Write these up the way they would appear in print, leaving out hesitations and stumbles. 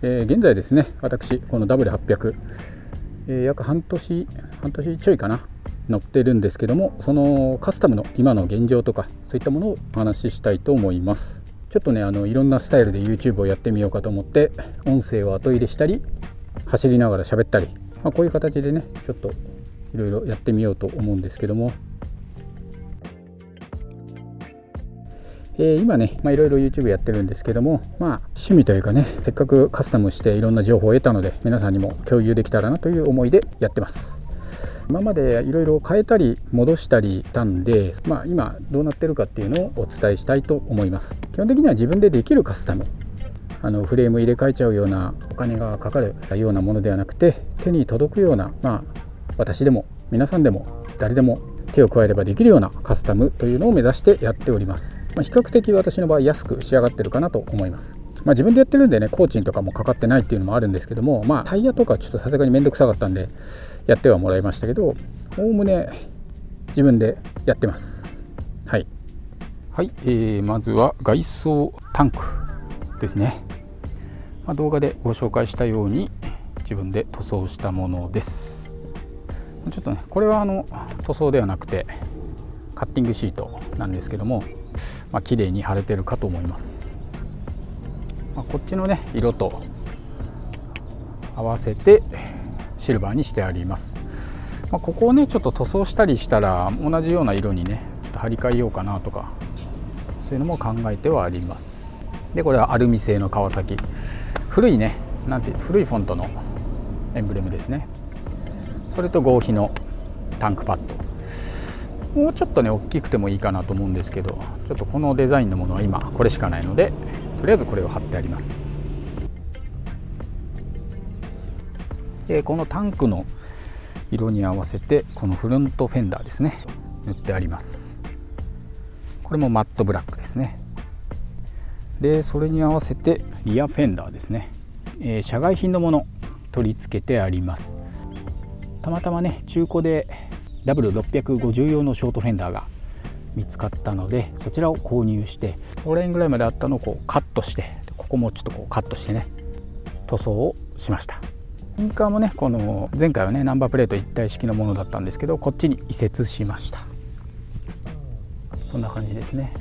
現在ですね、私この W800、約半年ちょいかな乗ってるんですけども、そのカスタムの今の現状とかそういったものをお話ししたいと思います。ちょっとねいろんなスタイルで YouTube をやってみようかと思って音声を後入れしたり走りながら喋ったり、こういう形でねちょっといろいろやってみようと思うんですけども、今ねいろいろ YouTube やってるんですけども、趣味というかね、せっかくカスタムしていろんな情報を得たので皆さんにも共有できたらなという思いでやってます。今までいろいろ変えたり戻したりしたんで、今どうなってるかっていうのをお伝えしたいと思います。基本的には自分でできるカスタム、フレーム入れ替えちゃうようなお金がかかるようなものではなくて、手に届くような、私でも皆さんでも誰でも手を加えればできるようなカスタムというのを目指してやっております。比較的私の場合安く仕上がってるかなと思います。自分でやってるんでね、工賃とかもかかってないっていうのもあるんですけども、タイヤとかちょっとさすがにめんどくさかったんでやってはもらいましたけど、おおむね自分でやってます。はい、まずは外装タンクですね。動画でご紹介したように自分で塗装したものです。ちょっとねこれは塗装ではなくてカッティングシートなんですけども、綺麗に貼れてるかと思います。こっちのね色と合わせてシルバーにしてあります。ここをねちょっと塗装したりしたら同じような色にねちょっと張り替えようかなとか、そういうのも考えてはあります。でこれはアルミ製の川崎、古いね古いフォントのエンブレムですね。それと合皮のタンクパッド、もうちょっとね大きくてもいいかなと思うんですけど、ちょっとこのデザインのものは今これしかないので、とりあえずこれを貼ってあります。でこのタンクの色に合わせてこのフロントフェンダーですね塗ってあります。これもマットブラックですね。でそれに合わせてリアフェンダーですね、社外品のもの取り付けてあります。たまたまね中古で W650 用のショートフェンダーが見つかったので、そちらを購入して、これぐらいまであったのをこうカットして、ここもちょっとこうカットしてね塗装をしました。ウインカーもねこの前回はねナンバープレート一体式のものだったんですけど、こっちに移設しました。こんな感じですね。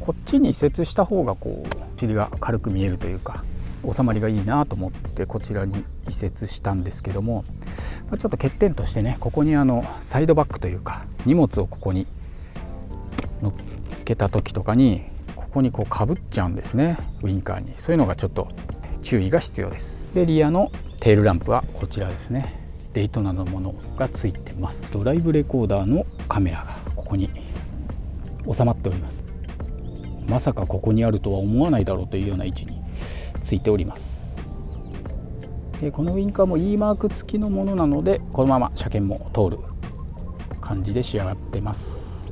こっちに移設した方がこう尻が軽く見えるというか収まりがいいなと思ってこちらに移設したんですけども、ちょっと欠点としてね、ここにサイドバッグというか荷物をここに乗っけた時とかにここにこうかぶっちゃうんですね、ウインカーに。そういうのがちょっと注意が必要です。でリアのテールランプはこちらですね。デイトナのものがついてます。ドライブレコーダーのカメラがここに収まっております。まさかここにあるとは思わないだろうというような位置についております。でこのウインカーも E マーク付きのものなので、このまま車検も通る感じで仕上がってます。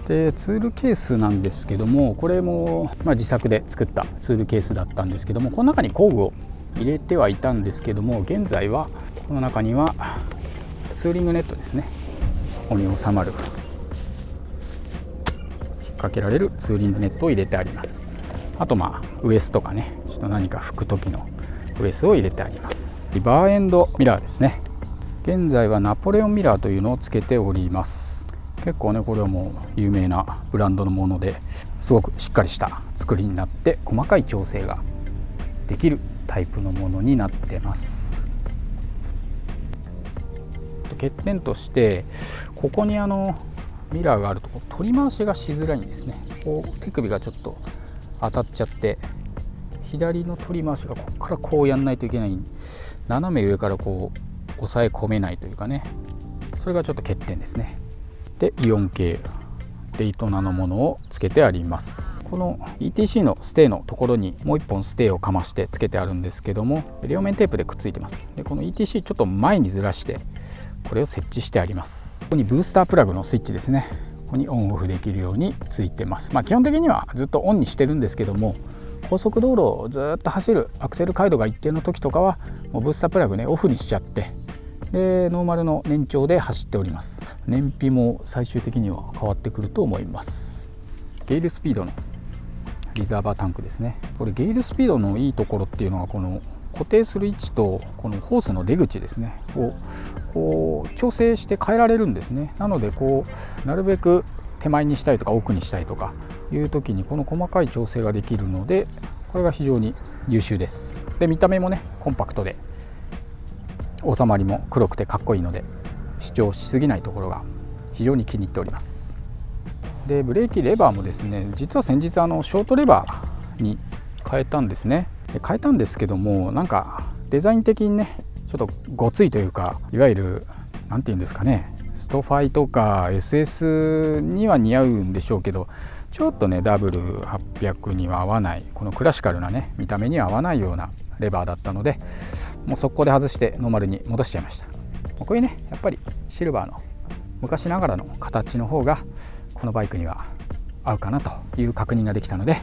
でツールケースなんですけども、これも、自作で作ったツールケースだったんですけども、この中に工具を入れてはいたんですけども、現在はこの中にはツーリングネットですね、ここに収まる引っ掛けられるツーリングネットを入れてあります。あとウエスとかね、ちょっと何か拭く時のウエスを入れてあります。リバーエンドミラーですね。現在はナポレオンミラーというのをつけております。結構ねこれはもう有名なブランドのもので、すごくしっかりした作りになって細かい調整ができるタイプのものになってます。欠点としてここにミラーがあると取り回しがしづらいんですね。こう手首がちょっと当たっちゃって、左の取り回しがここからこうやんないといけない、斜め上からこう押さえ込めないというかね、それがちょっと欠点ですね。でイオン系デイトナのものをつけてあります。この ETC のステーのところにもう1本ステーをかましてつけてあるんですけども、両面テープでくっついてます。でこの ETC ちょっと前にずらしてこれを設置してあります。ここにブースタープラグのスイッチですね、ここにオンオフできるようについてます。基本的にはずっとオンにしてるんですけども、高速道路をずっと走るアクセル回路が一定の時とかはもうブースタープラグねオフにしちゃって、でノーマルの燃長で走っております。燃費も最終的には変わってくると思います。ゲイルスピードのリザーバータンクですね。これゲイルスピードのいいところっていうのは、この固定する位置とこのホースの出口ですねをこう調整して変えられるんですね。なのでなるべく手前にしたいとか奥にしたいとかいう時にこの細かい調整ができるので、これが非常に優秀です。で見た目もねコンパクトで収まりも黒くてかっこいいので、主張しすぎないところが非常に気に入っております。でブレーキレバーもですね、実は先日ショートレバーに変えたんですね。で変えたんですけども、なんかデザイン的にねちょっとごついというか、いわゆる何て言うんですかね、ストファイとか SS には似合うんでしょうけど、ちょっとね W800 には合わない、このクラシカルなね見た目には合わないようなレバーだったので、もう速攻で外してノーマルに戻しちゃいました。こういうねやっぱりシルバーの昔ながらの形の方がこのバイクには合うかなという確認ができたので、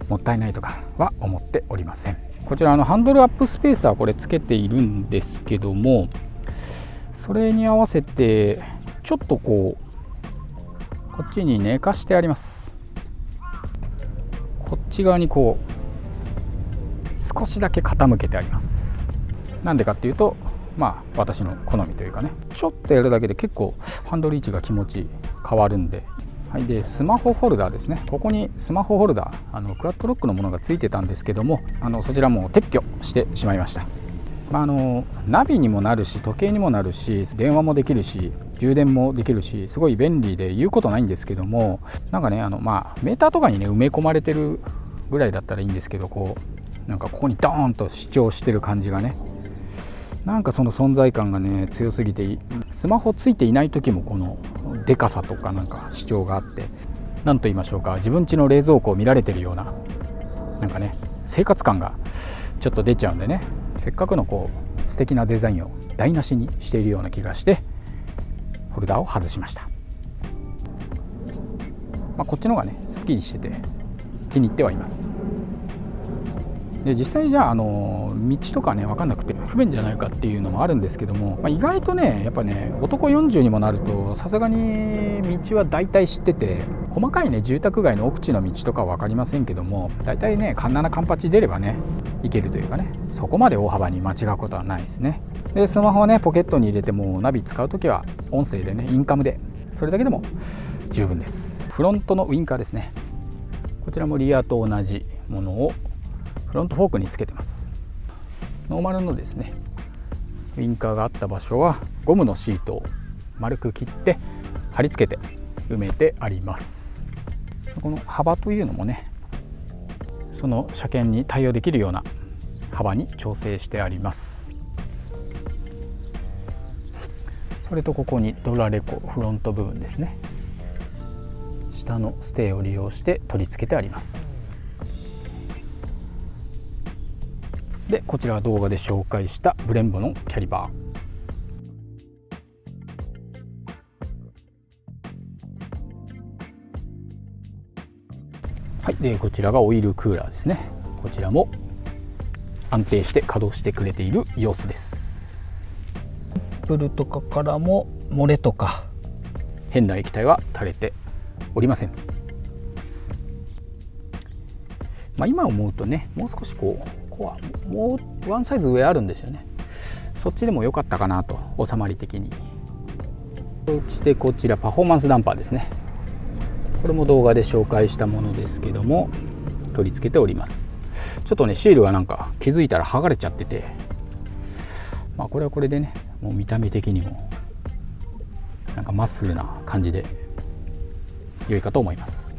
もったいないとかは思っておりません。こちらハンドルアップスペースはこれつけているんですけども、それに合わせてちょっとこっちに寝かしてあります。こっち側に少しだけ傾けてあります。なんでかっていうと、私の好みというかね、ちょっとやるだけで結構ハンドル位置が気持ち変わるんで。はい、でスマホホルダーですね。ここにスマホホルダークワッドロックのものがついてたんですけども、そちらも撤去してしまいました。ナビにもなるし、時計にもなるし、電話もできるし、充電もできるし、すごい便利で言うことないんですけども、なんかねメーターとかにね埋め込まれてるぐらいだったらいいんですけど、なんかここにドーンと主張してる感じがね、なんかその存在感がね強すぎて、スマホついていない時もこのでかさとかなんか主張があって、何と言いましょうか、自分家の冷蔵庫を見られてるような、なんかね生活感がちょっと出ちゃうんでね、せっかくの素敵なデザインを台無しにしているような気がしてホルダーを外しました。こっちの方がねすっきりしてて気に入ってはいます。で実際じゃあ道とかね分かんなくて不便じゃないかっていうのもあるんですけども、意外とねやっぱね男40にもなるとさすがに道は大体知ってて、細かいね住宅街の奥地の道とかは分かりませんけども、大体ねカンナナカンパチ出ればね行けるというかね、そこまで大幅に間違うことはないですね。でスマホをねポケットに入れてもナビ使うときは音声でねインカムで、それだけでも十分です。フロントのウインカーですね。こちらもリアと同じものをフロントフォークにつけてます。ノーマルのですねウインカーがあった場所はゴムのシートを丸く切って貼り付けて埋めてあります。この幅というのもねその車検に対応できるような幅に調整してあります。それとここにドラレコフロント部分ですね、下のステーを利用して取り付けてあります。でこちらは動画で紹介したブレンボのキャリバー、はい、でこちらがオイルクーラーですね。こちらも安定して稼働してくれている様子です。プルとかからも漏れとか変な液体は垂れておりません。今思うとねもう少しもうワンサイズ上あるんですよね。そっちでも良かったかなと、収まり的に。そしてこちらパフォーマンスダンパーですね。これも動画で紹介したものですけども取り付けております。ちょっとねシールがなんか気づいたら剥がれちゃってて、これはこれでねもう見た目的にもなんかマッスルな感じで良いかと思います。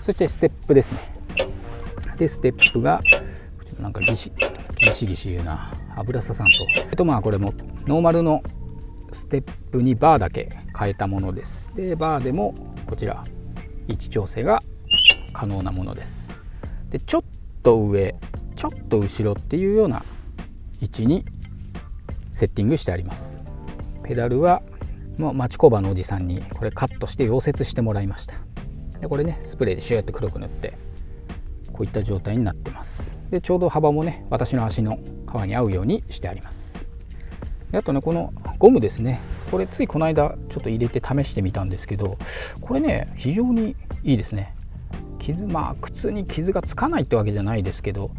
そしてステップですね。でステップがなんかギシギシ言うな、油ささんと、これもノーマルのステップにバーだけ変えたものです。でバーでもこちら位置調整が可能なものです。でちょっと上ちょっと後ろっていうような位置にセッティングしてあります。ペダルはもう町工場のおじさんにこれカットして溶接してもらいました。でこれねスプレーでシューって黒く塗ってこういった状態になってます。でちょうど幅もね私の足の皮に合うようにしてあります。であとねこのゴムですね、これついこの間ちょっと入れて試してみたんですけど、これね非常にいいですね。靴に傷がつかないってわけじゃないですけど、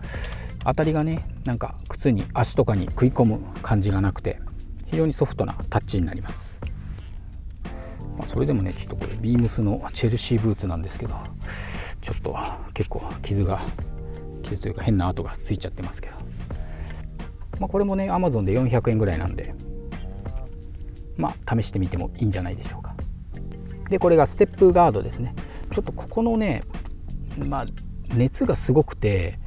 当たりがねなんか靴に足とかに食い込む感じがなくて、非常にソフトなタッチになります。それでもねちょっとこれビームスのチェルシーブーツなんですけど、ちょっと結構傷というか変な跡がついちゃってますけど、これもね Amazon で400円ぐらいなんで、試してみてもいいんじゃないでしょうか。でこれがステップガードですね。ちょっとここのね熱がすごくて、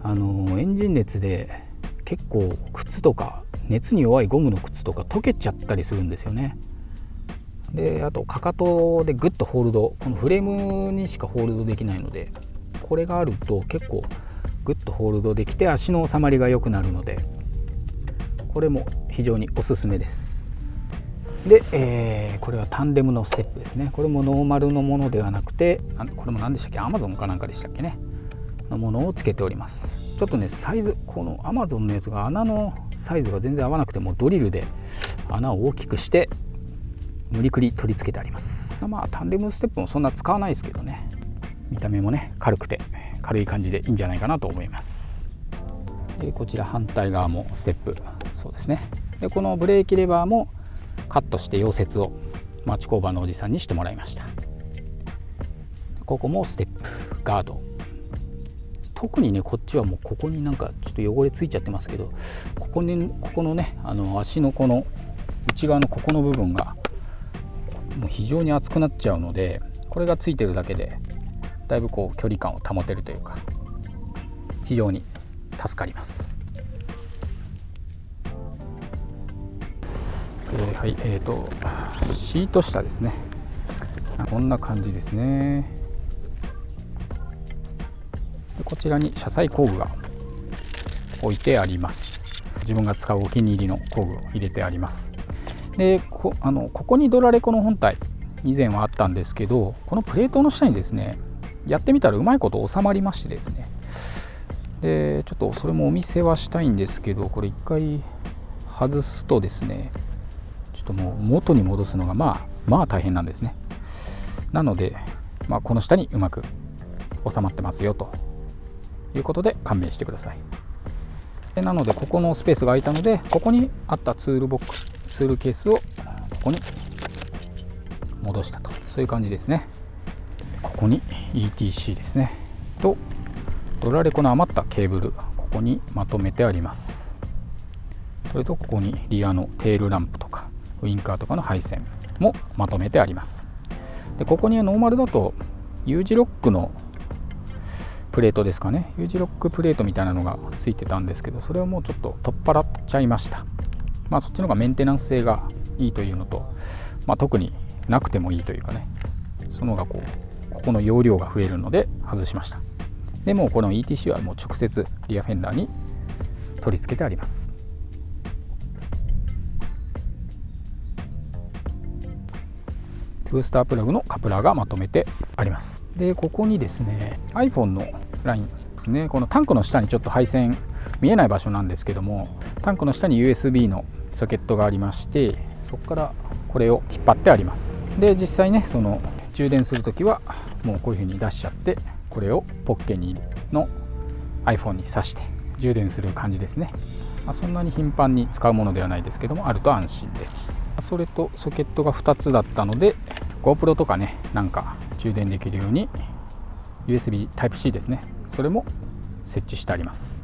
エンジン熱で結構靴とか熱に弱いゴムの靴とか溶けちゃったりするんですよね。であとかかとでグッとホールド、このフレームにしかホールドできないので、これがあると結構グッとホールドできて足の収まりが良くなるので、これも非常におすすめです。で、これはタンデムのステップですね。これもノーマルのものではなくて、これも何でしたっけ、 Amazon かなんかでしたっけねのものをつけております。ちょっとねサイズ、この Amazon のやつが穴のサイズが全然合わなくて、もうドリルで穴を大きくして無理くり取り付けてあります。タンデムステップもそんな使わないですけどね、見た目もね軽くて軽い感じでいいんじゃないかなと思います。でこちら反対側もステップ、そうですね。でこのブレーキレバーもカットして溶接を町工場のおじさんにしてもらいました。ここもステップガード、特にねこっちはもうここになんかちょっと汚れついちゃってますけど、ここのね足のこの内側のここの部分がもう非常に熱くなっちゃうので、これがついてるだけでだいぶこう距離感を保てるというか、非常に助かります。はい、シート下ですね。こんな感じですね。でこちらに車載工具が置いてあります。自分が使うお気に入りの工具を入れてあります。でここにドラレコの本体以前はあったんですけど、このプレートの下にですねやってみたらうまいこと収まりましてですね、でちょっとそれもお見せはしたいんですけど、これ一回外すとですね、ちょっともう元に戻すのがまあ大変なんですね。なので、この下にうまく収まってますよということで勘弁してください。でなのでここのスペースが空いたので、ここにあったツールケースをここに戻したと、そういう感じですね。ここに ETC ですねとドラレコの余ったケーブル、ここにまとめてあります。それとここにリアのテールランプとかウインカーとかの配線もまとめてあります。でここにノーマルだと U 字ロックのプレートですかね、 U 字ロックプレートみたいなのがついてたんですけど、それをもうちょっと取っ払っちゃいました。そっちの方がメンテナンス性がいいというのと、特になくてもいいというかね、その方がここの容量が増えるので外しました。でもこの ETC はもう直接リアフェンダーに取り付けてあります。ブースタープラグのカプラーがまとめてあります。でここにですね iPhone のラインですね、このタンクの下にちょっと配線見えない場所なんですけども、タンクの下に USB のソケットがありまして、そこからこれを引っ張ってあります。で実際ねその充電するときはもうこういう風に出しちゃって、これをポッケにの iPhone に挿して充電する感じですね。そんなに頻繁に使うものではないですけども、あると安心です。それとソケットが2つだったので GoPro とかねなんか充電できるように USB Type-C ですね、それも設置してあります。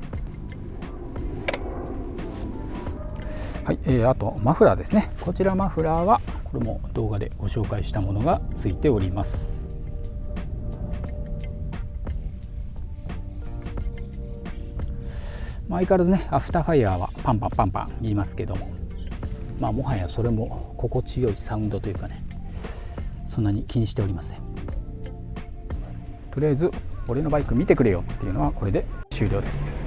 はい、あとマフラーですね。こちらマフラーはこれも動画でご紹介したものがついております。相変わらずねアフターファイヤーはパンパン言いますけども、もはやそれも心地よいサウンドというかね、そんなに気にしておりません。とりあえず俺のバイク見てくれよっていうのはこれで終了です。